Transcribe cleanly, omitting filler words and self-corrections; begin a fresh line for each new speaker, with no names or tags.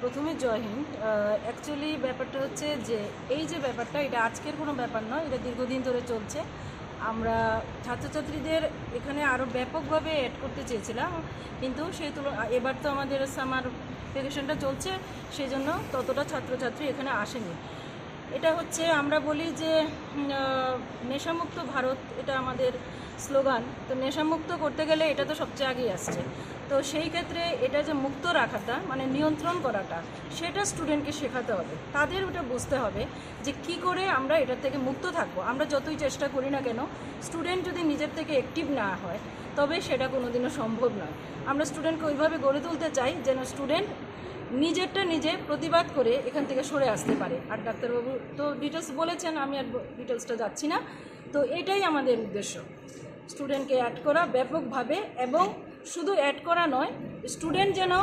প্রথমে জয় হিন্দ। অ্যাকচুয়ালি ব্যাপারটা হচ্ছে যে এই যে ব্যাপারটা, এটা আজকের কোনো ব্যাপার নয়, এটা দীর্ঘদিন ধরে চলছে। আমরা ছাত্রছাত্রীদের এখানে আরও ব্যাপকভাবে অ্যাড করতে চেয়েছিলাম, কিন্তু সেই এবার তো আমাদের সামার ভ্যাকেশনটা চলছে, সেই জন্য ততটা ছাত্রছাত্রী এখানে আসেনি। এটা হচ্ছে আমরা বলি যে নেশামুক্ত ভারত, এটা আমাদের স্লোগান। তো নেশামুক্ত করতে গেলে এটা তো সবচেয়ে আগেই আসছে। তো সেই ক্ষেত্রে এটা যে মুক্ত রাখাটা মানে নিয়ন্ত্রণ করাটা, সেটা স্টুডেন্টকে শেখাতে হবে। তাদের ওটা বুঝতে হবে যে কি করে আমরা এটার থেকে মুক্ত থাকবো। আমরা যতই চেষ্টা করি না কেন, স্টুডেন্ট যদি নিজের থেকে অ্যাক্টিভ না হয় তবে সেটা কোনোদিনও সম্ভব নয়। আমরা স্টুডেন্টকে ওইভাবে গড়ে তুলতে চাই যেন স্টুডেন্ট নিজেরটা নিজে প্রতিবাদ করে এখান থেকে সরে আসতে পারে। আর ডাক্তারবাবু তো ডিটেলস বলেছেন, আমি আর ডিটেলসটা যাচ্ছি না। তো এটাই আমাদের উদ্দেশ্য, স্টুডেন্টকে অ্যাড করা ব্যাপকভাবে, এবং শুধু অ্যাড করা নয়, স্টুডেন্ট যেন